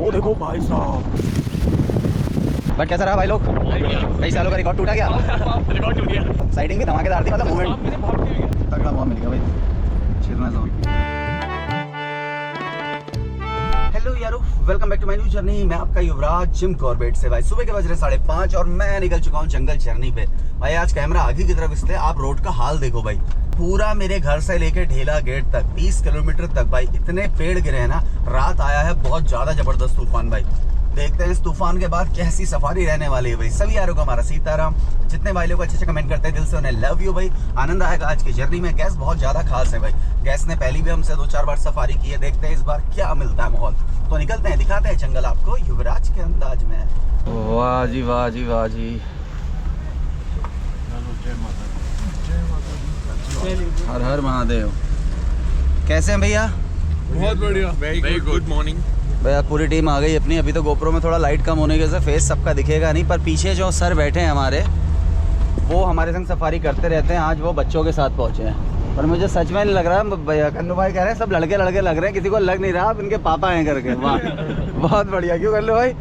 वो देखो भाई साहब। बट कैसा रहा भाई लोग? कई सालों का रिकॉर्ड टूटा क्या? रिकॉर्ड टूट गया। साइडिंग भी धमाकेदार थी, मतलब मूवमेंट तगड़ा बहुत मिल गया भाई। छिरना जोन। हेलो यारो, welcome back to my new journey. मैं आपका युवराज जिम कॉर्बेट से। भाई सुबह के बज रहे 5:30 और मैं निकल चुका हूँ जंगल जर्नी पे। भाई आज कैमरा आगे की तरफ इसलिए, आप रोड का हाल देखो भाई। पूरा मेरे घर से लेके ढेला गेट तक 30 किलोमीटर तक भाई इतने पेड़ गिरे हैं ना। रात आया है बहुत ज्यादा जबरदस्त तूफान भाई। देखते हैं इस तूफान के बाद कैसी सफारी रहने वाली है भाई। सभी यारों को हमारा सीताराम। जितने भाई लोग अच्छे कमेंट करते हैं दिल से उन्हें लव यू भाई। आनंद आएगा आज की जर्नी में। गैस बहुत ज्यादा खास है भाई। गैस ने पहले भी हमसे 2-4 बार सफारी की है। देखते हैं इस बार क्या मिलता है माहौल। तो निकलते हैं, दिखाते हैं जंगल आपको युवराज के अंदाज में। वाह जी वाह जी वाह जी। हर हर महादेव। कैसे हैं भैया? बहुत बढ़िया। वेरी गुड मॉर्निंग भैया। पूरी टीम आ गई अपनी। अभी तो गोप्रो में थोड़ा लाइट कम होने की वजह से फेस सबका दिखेगा नहीं, पर पीछे जो सर बैठे हैं हमारे, वो हमारे संग सफारी करते रहते हैं। आज वो बच्चों के साथ पहुंचे हैं, पर मुझे सच में नहीं लग रहा है। भैया कन्नू भाई कह रहे हैं सब लड़के लग रहे हैं, किसी को लग नहीं रहा आप इनके पापा हैं करके। वाह बहुत बढ़िया। क्यों कन्नू भाई?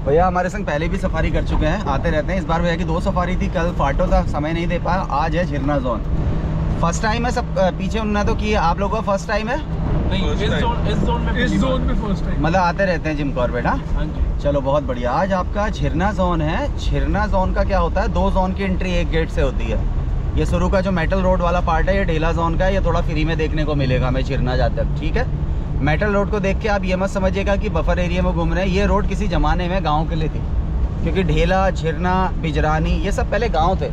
भैया हमारे संग पहले भी सफारी कर चुके हैं, आते रहते हैं। इस बार भैया की 2 सफारी थी। कल फाटो था, समय नहीं दे पाया। आज है झिरना जोन। फर्स्ट टाइम है सब। पीछे उन्होंने तो किया, आप लोगों का फर्स्ट टाइम है? नहीं, इस जोन में फर्स्ट टाइम। मतलब आते रहते हैं जिम कॉर्बेट। हाँ जी, चलो बहुत बढ़िया। आज आपका झिरना जोन है। झिरना जोन का क्या होता है, 2 जोन की एंट्री एक गेट से होती है। ये शुरू का जो मेटल रोड वाला पार्ट है, ये ढेला जोन का है। ये थोड़ा फ्री में देखने को मिलेगा हमें झिरना जाते तक, ठीक है। मेटल रोड को देख के आप ये मत समझिएगा कि बफर एरिया में घूम रहे हैं। ये रोड किसी ज़माने में गाँव के लिए थी, क्योंकि ढेला, झिरना, बिजरानी ये सब पहले गाँव थे।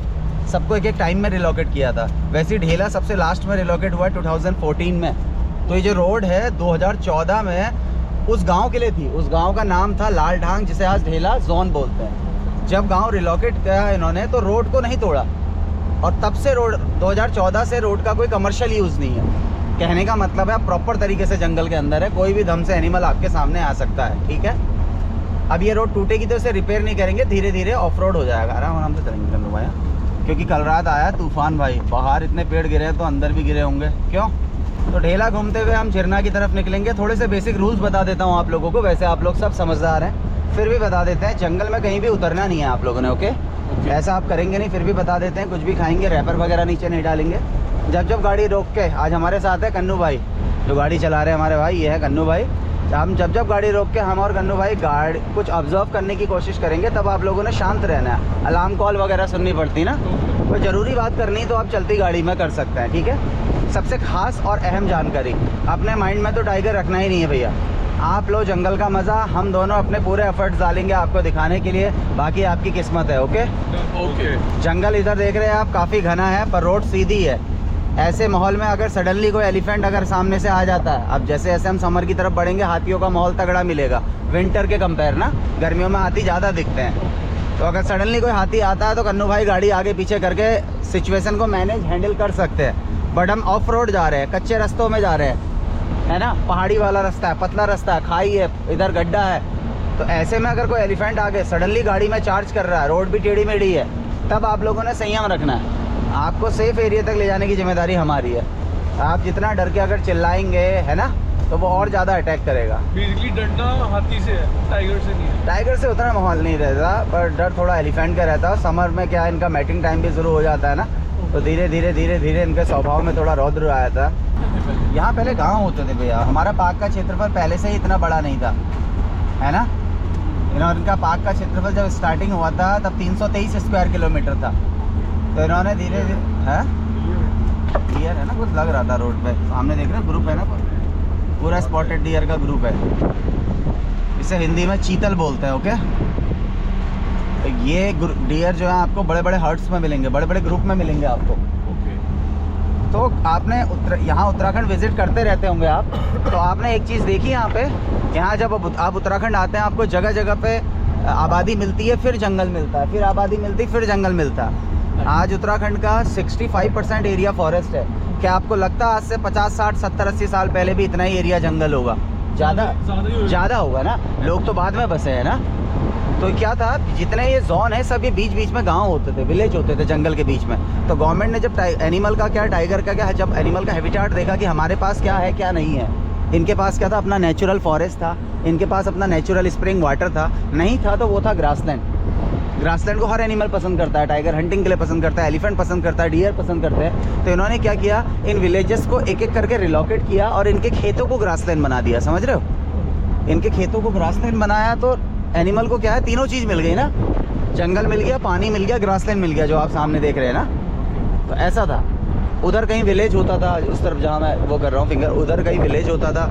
सबको एक टाइम में रिलोकेट किया था। वैसे ढेला सबसे लास्ट में रिलोकेट हुआ 2014 में। तो ये जो रोड है 2014 में उस गांव के लिए थी। उस गांव का नाम था लाल ढांग, जिसे आज ढेला जोन बोलते हैं। जब गांव रिलोकेट किया इन्होंने तो रोड को नहीं तोड़ा, और तब से रोड 2014 से रोड का कोई कमर्शियल यूज़ नहीं है। कहने का मतलब है आप प्रॉपर तरीके से जंगल के अंदर है, कोई भी दम से एनिमल आपके सामने आ सकता है, ठीक है। अब ये रोड टूटेगी तो इसे रिपेयर नहीं करेंगे, धीरे धीरे ऑफ रोड हो जाएगा। आराम से चलेंगे कल भाई, क्योंकि कल रात आया तूफान भाई। बाहर इतने पेड़ गिरे हैं तो अंदर भी गिरे होंगे। क्यों? तो ढेला घूमते हुए हम झिरना की तरफ निकलेंगे। थोड़े से बेसिक रूल्स बता देता हूँ आप लोगों को। वैसे आप लोग सब समझदार हैं, फिर भी बता देते हैं। जंगल में कहीं भी उतरना नहीं है आप लोगों ने, ओके? ऐसा आप करेंगे नहीं, फिर भी बता देते हैं। कुछ भी खाएंगे, रैपर वगैरह नीचे नहीं डालेंगे। जब गाड़ी रोक के, आज हमारे साथ है कन्नू भाई जो गाड़ी चला रहे हैं हमारे भाई, ये है कन्नू भाई। हम जब गाड़ी रोक के हम और कन्नू भाई गाड़ी कुछ ऑब्जर्व करने की कोशिश करेंगे, तब आप लोगों ने शांत रहना है। अलार्म कॉल वगैरह सुननी पड़ती ना, कोई ज़रूरी बात करनी तो आप चलती गाड़ी में कर सकते हैं, ठीक है। सबसे खास और अहम जानकारी, अपने माइंड में तो टाइगर रखना ही नहीं है भैया। आप लो जंगल का मज़ा, हम दोनों अपने पूरे एफर्ट्स डालेंगे आपको दिखाने के लिए। बाकी आपकी किस्मत है, ओके? जंगल इधर देख रहे हैं आप, काफ़ी घना है पर रोड सीधी है। ऐसे माहौल में अगर सडनली कोई एलिफेंट अगर सामने से आ जाता है, अब जैसे जैसे हम समर की तरफ बढ़ेंगे हाथियों का माहौल तगड़ा मिलेगा विंटर के कंपेयर ना। गर्मियों में हाथी ज़्यादा दिखते हैं, तो अगर सडनली कोई हाथी आता है तो कन्नू भाई गाड़ी आगे पीछे करके सिचुएशन को मैनेज हैंडल कर सकते हैं। बट हम ऑफ रोड जा रहे हैं, कच्चे रास्तों में जा रहे हैं, है ना। पहाड़ी वाला रास्ता है, पतला रास्ता है, खाई है, इधर गड्ढा है। तो ऐसे में अगर कोई एलिफेंट आगे सडनली गाड़ी में चार्ज कर रहा है, रोड भी टेढ़ी मेढ़ी है, तब आप लोगों ने संयम रखना है। आपको सेफ एरिया तक ले जाने की जिम्मेदारी हमारी है। आप जितना डर के अगर चिल्लाएंगे, है ना, तो वो और ज़्यादा अटैक करेगा। बेसिकली डरना हाथी से है, टाइगर से नहीं है। टाइगर से उतना माहौल नहीं रहता, पर डर थोड़ा एलिफेंट का रहता है। समर में क्या इनका मैटिंग टाइम भी शुरू हो जाता है ना, तो धीरे धीरे इनके स्वभाव में थोड़ा रौद्र आया था। यहाँ पहले गाँव होते थे भैया। हमारा पार्क का क्षेत्रफल पहले से ही इतना बड़ा नहीं था, है ना। इनका पार्क का क्षेत्रफल जब स्टार्टिंग हुआ था तब 323 स्क्वायर किलोमीटर था। तो इन्होंने धीरे है डियर है ना, कुछ लग रहा था रोड पे सामने, देख रहे हैं ग्रुप है ना, पूरा स्पॉटेड डियर का ग्रुप है। इसे हिंदी में चीतल बोलते हैं, ओके। तो ये डियर जो है आपको बड़े बड़े हर्ट्स में मिलेंगे, बड़े बड़े ग्रुप में मिलेंगे आपको। तो आपने यहाँ उत्तराखंड विजिट करते रहते होंगे आप, तो आपने एक चीज़ देखी यहाँ पे, यहाँ जब आप उत्तराखंड आते हैं आपको जगह जगह पे आबादी मिलती है, फिर जंगल मिलता है, फिर आबादी मिलती है, फिर जंगल मिलता है। आज उत्तराखंड का 65% एरिया फॉरेस्ट है। क्या आपको लगता है आज से 50, 60, 70, 80 साल पहले भी इतना ही एरिया जंगल होगा? ज़्यादा होगा ना, लोग तो बाद में बसे हैं ना। तो क्या था, जितने ये जोन है सब ये बीच बीच में गांव होते थे, विलेज होते थे जंगल के बीच में। तो गवर्नमेंट ने जब एनिमल का क्या, टाइगर का क्या है, जब एनिमल का हैबिटेट देखा कि हमारे पास क्या है क्या नहीं है, इनके पास क्या था, अपना नेचुरल फॉरेस्ट था, इनके पास अपना नेचुरल स्प्रिंग वाटर था। नहीं था तो वो था ग्रासलैंड। ग्रासलैंड को हर एनिमल पसंद करता है, टाइगर हंटिंग के लिए पसंद करता है, एलिफेंट पसंद करता है, डियर पसंद करते हैं। तो इन्होंने क्या किया, इन विलेजेस को एक एक करके रिलोकेट किया और इनके खेतों को ग्रासलैंड बना दिया। समझ रहे हो, इनके खेतों को ग्रासलैंड बनाया तो एनिमल को क्या है, तीनों चीज़ मिल गई ना, जंगल मिल गया, पानी मिल गया, ग्रासलैंड मिल गया, जो आप सामने देख रहे हैं ना। तो ऐसा था। उधर कहीं विलेज होता था, उस तरफ जहाँ मैं वो कर रहा हूँ फिंगर, उधर कहीं विलेज होता था,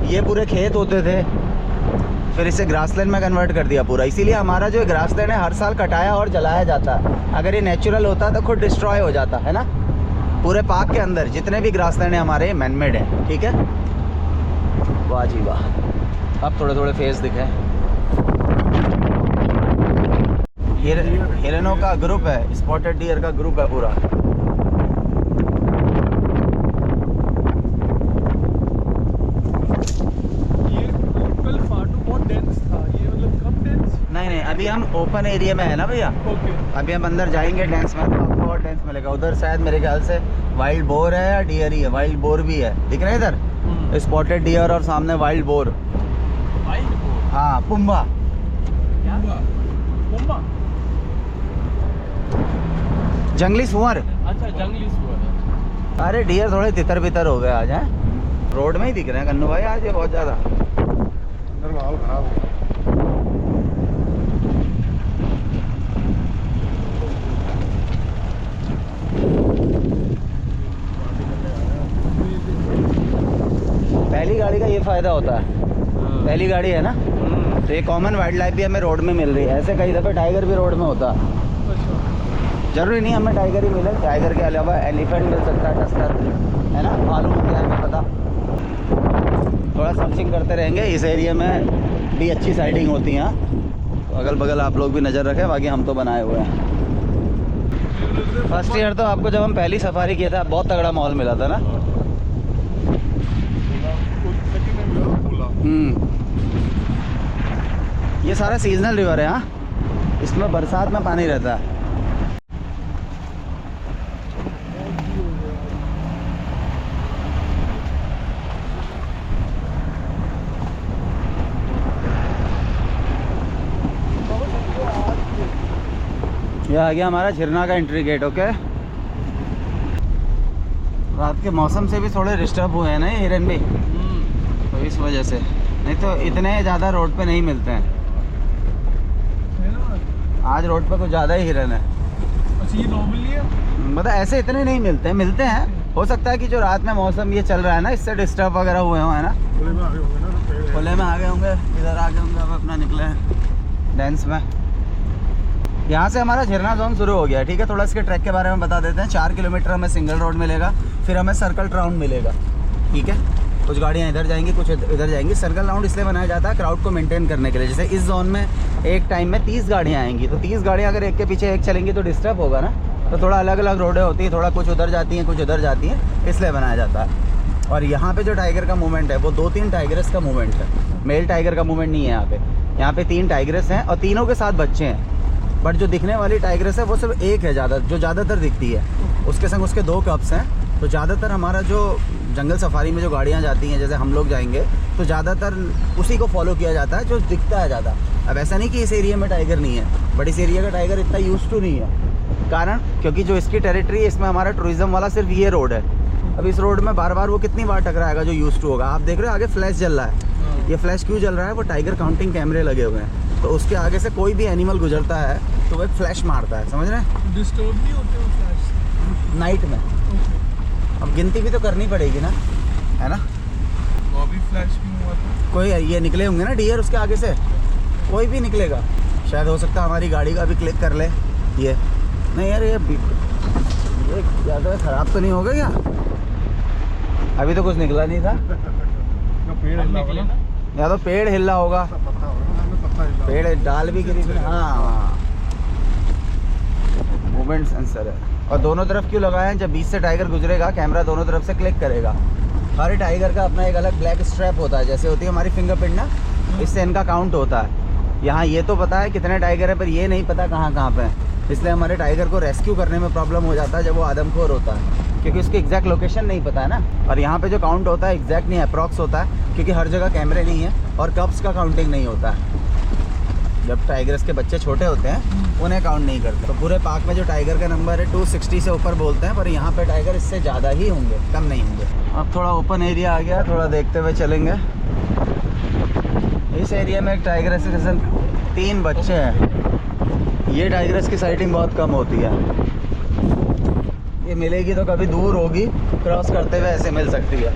ये पूरे खेत होते थे, फिर इसे ग्रासलैंड में कन्वर्ट कर दिया पूरा। इसीलिए हमारा जो ग्रासलैंड है हर साल कटाया और जलाया जाता है। अगर ये नेचुरल होता तो खुद डिस्ट्रॉय हो जाता है ना। पूरे पार्क के अंदर जितने भी ग्रासलैंड है हमारे मैनमेड है, ठीक है। वाह जी वाह। अब थोड़े थोड़े फेस दिखे। हिरनों का ग्रुप है, स्पॉटेड डियर का ग्रुप है पूरा। नहीं, अभी हम ओपन एरिया में है ना भैया। अभी हम अंदर जाएंगे डेंस में, तो आपको और डेंस मिलेगा। उधर शायद मेरे ख्याल से वाइल्ड बोर है या डियर ही है, वाइल्ड बोर भी है, दिख रहे हैं इधर स्पॉटेड डियर और सामने वाइल्ड बोर। हाँ, पुम्बा। जंगली सुअर। अच्छा, जंगली सुअर। अरे डियर थोड़े तितर बितर हो गए आज हैं, रोड में ही दिख रहे हैं कन्नू भाई आज ये बहुत ज़्यादा। माहौल खराब हो। पहली गाड़ी का ये फ़ायदा होता है, पहली गाड़ी है ना, तो ये कॉमन वाइल्ड लाइफ भी हमें रोड में मिल रही है। ऐसे कई दफ़े टाइगर भी रोड में होता है। जरूरी नहीं हमें टाइगर ही मिले, टाइगर के अलावा एलिफेंट मिल सकता है, टस्कर है ना, मालूम क्या है पता। थोड़ा सर्चिंग करते रहेंगे, इस एरिया में भी अच्छी साइटिंग होती हैं। तो अगल बगल आप लोग भी नज़र रखें, बाकी हम तो बनाए हुए हैं। फर्स्ट ईयर तो आपको जब हम पहली सफारी किया था बहुत तगड़ा माहौल मिला था ना। ये सारा सीजनल रिवर है। हाँ, इसमें बरसात में पानी रहता है। ये आ गया हमारा झरना का एंट्री गेट। ओके, रात के मौसम से भी थोड़े डिस्टर्ब हुए हैं ना ये हिरन भी, तो इस वजह से, नहीं तो इतने ज़्यादा रोड पे नहीं मिलते हैं। आज रोड पे कुछ ज़्यादा ही हिरन है। अच्छा, ये नॉर्मल नहीं है, मतलब ऐसे इतने नहीं मिलते हैं, मिलते हैं। हो सकता है कि जो रात में मौसम ये चल रहा है ना, इससे डिस्टर्ब वगैरह हुए हो, है ना। खुले में आ गए होंगे, इधर आ गए होंगे, अब अपना निकले हैं डेंस में। यहाँ से हमारा झरना जोन शुरू हो गया, ठीक है। थोड़ा इसके ट्रैक के बारे में बता देते हैं। 4 किलोमीटर हमें सिंगल रोड मिलेगा, फिर हमें सर्कल राउंड मिलेगा, ठीक है। कुछ गाड़ियाँ इधर जाएंगी, कुछ इधर जाएंगी। सर्कल राउंड इसलिए बनाया जाता है क्राउड को मेंटेन करने के लिए। जैसे इस जोन में एक टाइम में 30 गाड़ियाँ आएंगी, तो 30 गाड़ियाँ अगर एक के पीछे एक चलेंगी तो डिस्टर्ब होगा ना। तो थोड़ा अलग अलग रोडें होती हैं, थोड़ा कुछ उधर जाती हैं, कुछ उधर जाती हैं, इसलिए बनाया जाता है। और यहाँ पे जो टाइगर का मूवमेंट है वो 2-3 टाइगर्स का मूवमेंट है, मेल टाइगर का मूवमेंट नहीं है यहाँ पे। यहाँ पे 3 टाइगर्स हैं और तीनों के साथ बच्चे हैं। बट जो दिखने वाली टाइग्रेस है वो सिर्फ एक है जो ज़्यादातर दिखती है। उसके संग उसके 2 कप्स हैं। तो ज़्यादातर हमारा जो जंगल सफारी में जो गाड़ियाँ जाती हैं, जैसे हम लोग जाएंगे तो ज़्यादातर उसी को फॉलो किया जाता है जो दिखता है ज़्यादा। अब ऐसा नहीं कि इस एरिया में टाइगर नहीं है, बट इस एरिया का टाइगर इतना यूज टू नहीं है। कारण क्योंकि जो इसकी टेरिटरी है, इसमें हमारा टूरिज्म वाला सिर्फ ये रोड है। अब इस रोड में बार बार वो कितनी बार टकराएगा जो यूज टू होगा। आप देख रहे हो आगे फ्लैश जल रहा है। ये फ्लैश क्यों जल रहा है? वो टाइगर काउंटिंग कैमरे लगे हुए हैं, तो उसके आगे से कोई भी एनिमल गुजरता है तो वो एक फ्लैश मारता है। समझ रहे हैं? डिस्टर्ब नहीं होते वो फ्लैश नाइट में। अब गिनती भी तो करनी पड़ेगी ना, है ना। तो अभी फ्लैश क्यों हुआ था? कोई ये निकले होंगे ना डियर उसके आगे से, कोई भी निकलेगा। शायद हो सकता है हमारी गाड़ी का भी क्लिक कर ले ये। नहीं यार, ये ज़्यादा ख़राब तो नहीं हो गया क्या? अभी तो कुछ निकला नहीं था। या तो पेड़ हिला होगा, पेड़ डाल भी गिरी थी। हाँ, मूवमेंट सेंसर है। और दोनों तरफ क्यों लगाए हैं? जब बीच से टाइगर गुजरेगा कैमरा दोनों तरफ से क्लिक करेगा। हर टाइगर का अपना एक अलग ब्लैक स्ट्रैप होता है, जैसे होती है हमारी फिंगरप्रिंट ना, इससे इनका काउंट होता है। यहाँ ये तो पता है कितने टाइगर है, पर ये नहीं पता कहाँ पे है। इसलिए हमारे टाइगर को रेस्क्यू करने में प्रॉब्लम हो जाता है जब वो आदमखोर होता है। क्योंकि उसकी एग्जैक्ट लोकेशन नहीं पता है ना। और यहाँ पे जो काउंट होता है एग्जैक्ट नहीं, अप्रॉक्स होता है, क्योंकि हर जगह कैमरे नहीं है और कब्स का काउंटिंग नहीं होता है। जब टाइगर्स के बच्चे छोटे होते हैं उन्हें काउंट नहीं करते। तो पूरे पार्क में जो टाइगर का नंबर है 260 से ऊपर बोलते हैं, पर यहाँ पे टाइगर इससे ज़्यादा ही होंगे, कम नहीं होंगे। अब थोड़ा ओपन एरिया आ गया, थोड़ा देखते हुए चलेंगे। इस एरिया में एक टाइगर्स के 3 बच्चे हैं। ये टाइगर्स की साइटिंग बहुत कम होती है, ये मिलेगी तो कभी दूर होगी, क्रॉस करते हुए ऐसे मिल सकती है।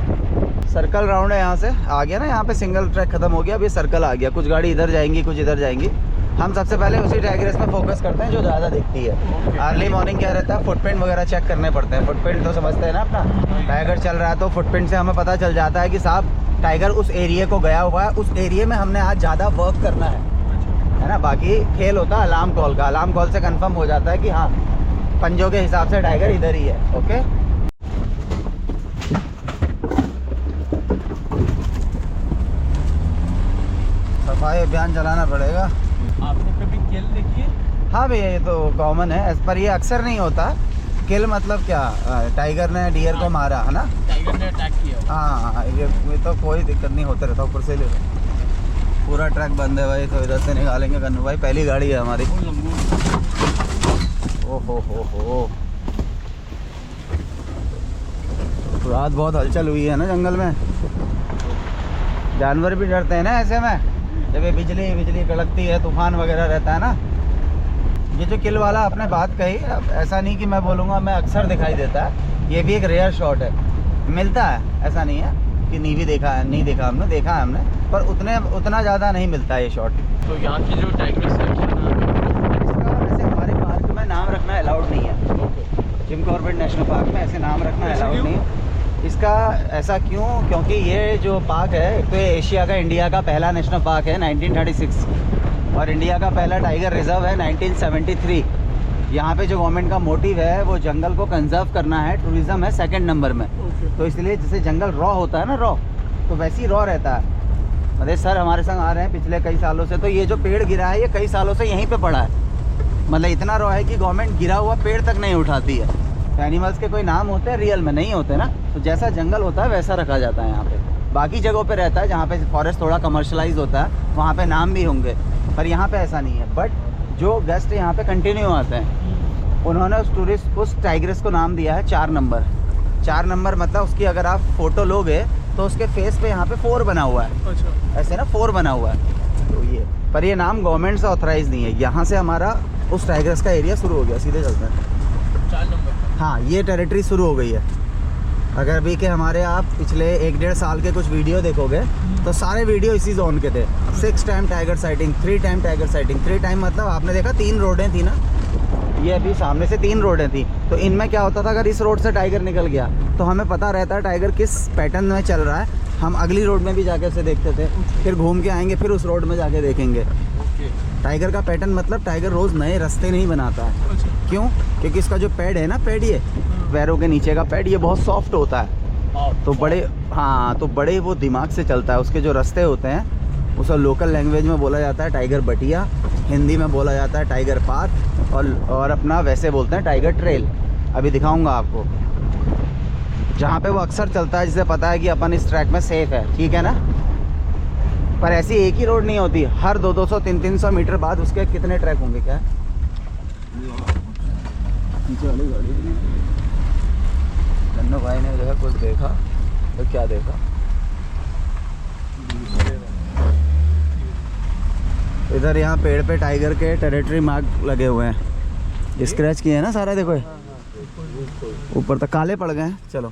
सर्कल राउंड है, यहाँ से आ गया ना, यहाँ पे सिंगल ट्रैक खत्म हो गया, अब ये सर्कल आ गया। कुछ गाड़ी इधर जाएंगी, कुछ इधर जाएंगी। हम सबसे पहले उसी टाइगर्स में फोकस करते हैं जो ज़्यादा दिखती है। अर्ली मॉर्निंग क्या रहता है, फुटप्रिंट वगैरह चेक करने पड़ते हैं। फुटप्रिंट तो समझते हैं ना अपना, टाइगर चल रहा है तो फुटप्रिंट से हमें पता चल जाता है कि साहब टाइगर उस एरिया को गया हुआ है, उस एरिया में हमने आज ज़्यादा वर्क करना है ना। बाकी खेल होता है अलार्म कॉल का, अलार्म कॉल से कंफर्म हो जाता है कि हाँ पंजों के हिसाब से टाइगर इधर ही है। ओके, सफाई अभियान चलाना पड़ेगा। आपने कभी किल देखी है? हाँ भैया, ये तो कॉमन है, पर ये अक्सर नहीं होता। किल मतलब क्या, टाइगर ने डियर को मारा है ना, टाइगर ने अटैक किया। हाँ ये तो कोई दिक्कत नहीं, होता रहता। ऊपर से ले पूरा ट्रैक बंद है भाई, तो इधर से निकालेंगे कन्नू भाई। पहली गाड़ी है हमारी। ओहो, रात बहुत हलचल हुई है ना जंगल में, जानवर भी डरते हैं ना ऐसे में, जब ये बिजली कड़कती है, तूफान वगैरह रहता है ना। ये जो किल वाला आपने बात कही, अब ऐसा नहीं कि मैं बोलूँगा, मैं अक्सर दिखाई देता है। ये भी एक रेयर शॉट है, मिलता है, ऐसा नहीं है कि नहीं देखा हमने, देखा है हमने, पर उतना ज़्यादा नहीं मिलता है ये शॉट। तो यहाँ की जो टाइगर सिलेक्शन है, इसका वैसे हमारे पार्क में नाम रखना अलाउड नहीं है। जिम कॉर्बेट नेशनल पार्क में ऐसे नाम रखना अलाउड नहीं है। इसका ऐसा क्यों, क्योंकि ये जो पार्क है, तो ये एशिया का, इंडिया का पहला नेशनल पार्क है 1936, और इंडिया का पहला टाइगर रिजर्व है 1973। यहाँ पे जो गवर्नमेंट का मोटिव है वो जंगल को कंजर्व करना है, टूरिज़्म है सेकंड नंबर में। तो इसलिए जैसे जंगल रॉ होता है ना, रॉ, तो वैसे ही रॉ रहता है। मतलब सर हमारे संग आ रहे हैं पिछले कई सालों से, तो ये जो पेड़ गिरा है ये कई सालों से यहीं पे पड़ा है। मतलब इतना रॉ है कि गवर्नमेंट गिरा हुआ पेड़ तक नहीं उठाती है। तो एनिमल्स के कोई नाम होते हैं, रियल में नहीं होते ना, तो जैसा जंगल होता है वैसा रखा जाता है यहाँ पे। बाकी जगहों पे रहता है जहाँ पे फॉरेस्ट थोड़ा कमर्शलाइज होता है, वहाँ पे नाम भी होंगे, पर यहाँ पे ऐसा नहीं है। बट जो गेस्ट यहाँ पे कंटिन्यू आते हैं, उन्होंने उस टाइगर्स को नाम दिया है 4 नंबर। 4 नंबर मतलब उसकी अगर आप फ़ोटो लोगे तो उसके फेस पे यहाँ पे 4 बना हुआ है। अच्छा, ऐसे ना 4 बना हुआ है। तो ये, पर ये नाम गवर्नमेंट से ऑथराइज नहीं है। यहाँ से हमारा उस टाइगर्स का एरिया शुरू हो गया, सीधे चलते हैं। 4 नंबर। हाँ, ये टेरिटरी शुरू हो गई है। अगर भी के हमारे आप पिछले 1-1.5 साल के कुछ वीडियो देखोगे तो सारे वीडियो इसी जोन के थे। 6 time tiger sighting, 3 time tiger sighting. 3 time मतलब आपने देखा 3 रोडें थी ना, ये अभी सामने से 3 रोडें थी। तो इनमें क्या होता था, अगर इस रोड से टाइगर निकल गया तो हमें पता रहता है टाइगर किस पैटर्न में चल रहा है। हम अगली रोड में भी जाके उसे देखते थे, फिर घूम के आएंगे, फिर उस रोड में जाके देखेंगे। टाइगर का पैटर्न मतलब टाइगर रोज़ नए रास्ते नहीं बनाता है। अच्छा, क्यों? क्योंकि इसका जो पैड है ना, पैड ये पैरों के नीचे का पैड, ये बहुत सॉफ्ट होता है। तो बड़े वो दिमाग से चलता है। उसके जो रास्ते होते हैं उसे लोकल लैंग्वेज में बोला जाता है टाइगर बटिया, हिंदी में बोला जाता है टाइगर पाथ, और अपना वैसे बोलते हैं टाइगर ट्रेल। अभी दिखाऊंगा आपको जहाँ पे वो अक्सर चलता है, जिसे पता है कि अपन इस ट्रैक में सेफ है, ठीक है ना। पर ऐसी एक ही रोड नहीं होती, हर 200-200, 300-300 मीटर बाद उसके कितने ट्रैक होंगे। क्या पीछे वाली गाड़ी कन्नू भाई ने जो है कुछ देखा, तो क्या देखा, इधर यहाँ पेड़ पे टाइगर के टेरिटरी मार्क लगे हुए हैं, स्क्रैच किए हैं ना सारा, देखो ऊपर तक काले पड़ गए हैं। चलो,